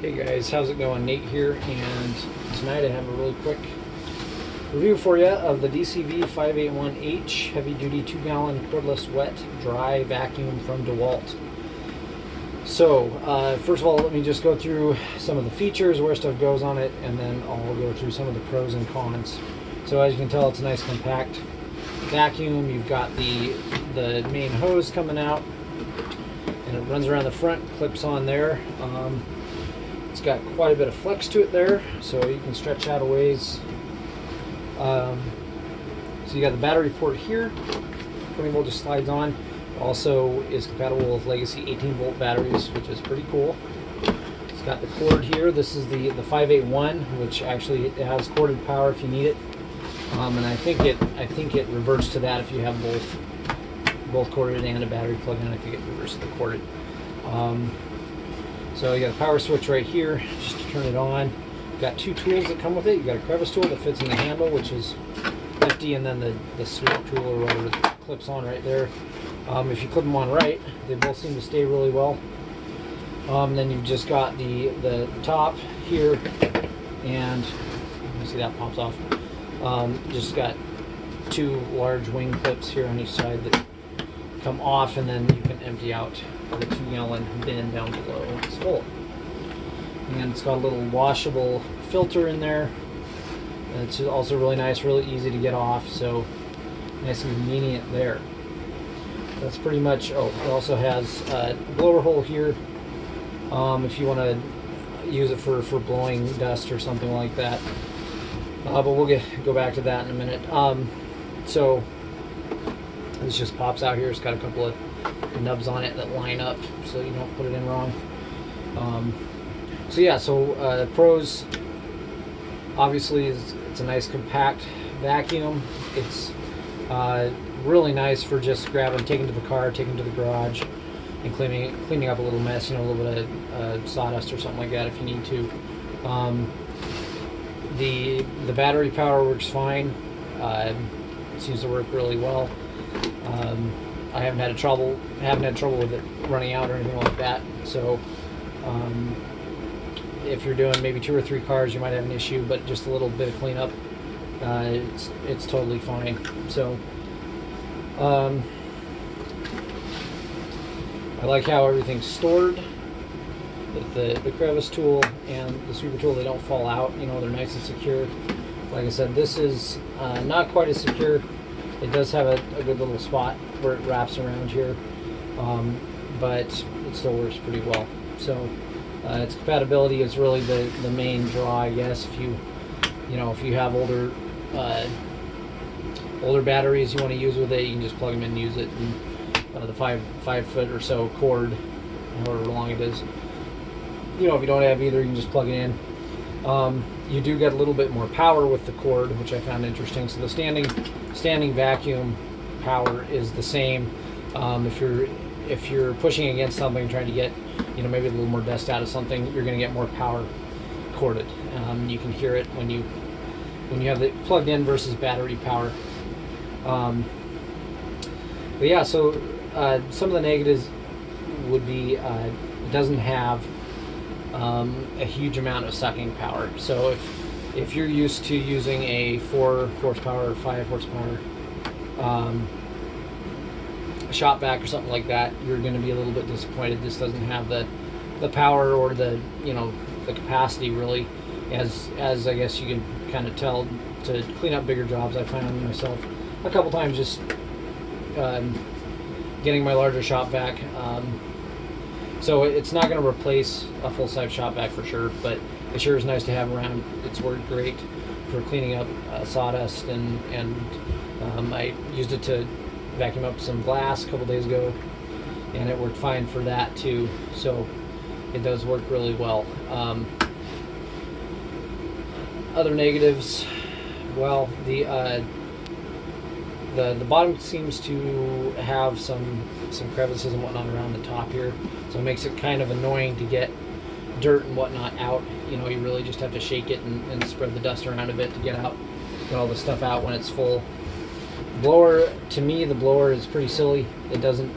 Hey guys, how's it going? Nate here, and tonight I have a really quick review for you of the DCV581H heavy duty 2-gallon cordless wet dry vacuum from Dewalt. So first of all, let me just go through some of the features, where stuff goes on it, and then I'll go through some of the pros and cons. So as you can tell, it's a nice compact vacuum. You've got the main hose coming out, and it runs around the front, clips on there. It's got quite a bit of flex to it there, so you can stretch out a ways. So you got the battery port here, 20 volt just slides on. Also is compatible with legacy 18 volt batteries, which is pretty cool. It's got the cord here. This is the 581, which actually it has corded power if you need it. And I think it reverts to that if you have both corded and a battery plug in. I think it reverts to the corded. So you got a power switch right here just to turn it on. You've got two tools that come with it. You've got a crevice tool that fits in the handle, which is nifty, and then the sweep tool or whatever that clips on right there. If you clip them on right, they both seem to stay really well. Then you've just got the top here, and you see that pops off. Just got two large wing clips here on each side that come off, and then you can empty out the 2-gallon bin down below when it's full. And it's got a little washable filter in there. And it's also really nice, really easy to get off, so nice and convenient there. That's pretty much. Oh, it also has a blower hole here if you want to use it for blowing dust or something like that. But we'll go back to that in a minute. So this just pops out here. It's got a couple of nubs on it that line up so you don't put it in wrong. So yeah, pros, obviously, it's a nice compact vacuum. It's really nice for just grabbing, taking to the car, taking to the garage, and cleaning up a little mess, a little bit of sawdust or something like that if you need to. The battery power works fine. It seems to work really well. I haven't had trouble with it running out or anything like that. So if you're doing maybe 2 or 3 cars, you might have an issue, but just a little bit of cleanup, it's totally fine. So I like how everything's stored. With the crevice tool and the sweeper tool, they don't fall out. They're nice and secure. Like I said, this is not quite as secure. It does have a good little spot where it wraps around here, but it still works pretty well. So its compatibility is really the main draw, I guess. If you have older batteries you want to use with it, you can just plug them in and use it. And the 5 foot or so cord, however long it is. If you don't have either, you can just plug it in. You do get a little bit more power with the cord, which I found interesting. So the standing vacuum power is the same. If you're pushing against something, trying to get maybe a little more dust out of something, you're going to get more power corded. You can hear it when you have it plugged in versus battery power. But yeah, so some of the negatives would be it doesn't have a huge amount of sucking power. So if you're used to using a 4 horsepower or 5 horsepower Shop Vac or something like that, you're going to be a little bit disappointed. This doesn't have the power or the capacity really, as I guess you can kind of tell, to clean up bigger jobs. I found myself a couple times just getting my larger Shop Vac. So it's not going to replace a full-size Shop Vac for sure, but it sure is nice to have around. It's worked great for cleaning up sawdust, and I used it to vacuum up some glass a couple days ago, and it worked fine for that too. So it does work really well. Other negatives, well, the bottom seems to have some crevices and whatnot around the top here, so it makes it kind of annoying to get dirt and whatnot out. You really just have to shake it and spread the dust around a bit to get all the stuff out when it's full. Blower, to me, the blower is pretty silly. It doesn't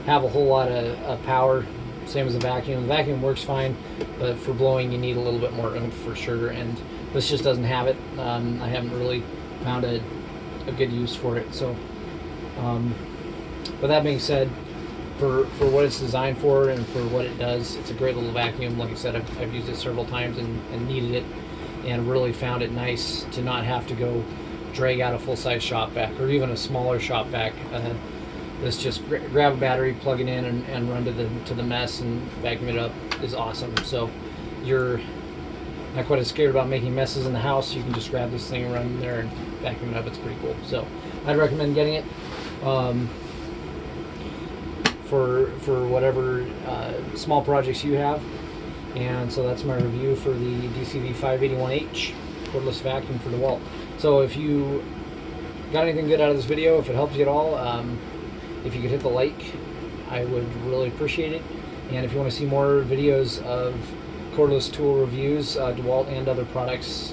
have a whole lot of power, Same as the vacuum. The vacuum works fine, but for blowing you need a little bit more oomph for sure, and this just doesn't have it. I haven't really found a good use for it. So, but that being said, for what it's designed for and for what it does, it's a great little vacuum. Like I said, I've used it several times and needed it, and really found it nice to not have to go drag out a full-size shop vac or even a smaller shop vac. This just grab a battery, plug it in, and run to the mess and vacuum it up is awesome. So you're not quite as scared about making messes in the house. You can just grab this thing and run in there and vacuum it up. It's pretty cool. So I'd recommend getting it for whatever small projects you have. And so that's my review for the DCV581H Cordless Vacuum for Dewalt. So if you got anything good out of this video, if it helped you at all, if you could hit the like, I would really appreciate it. And if you want to see more videos of cordless tool reviews, DeWalt and other products,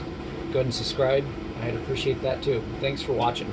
go ahead and subscribe. I'd appreciate that too. Thanks for watching.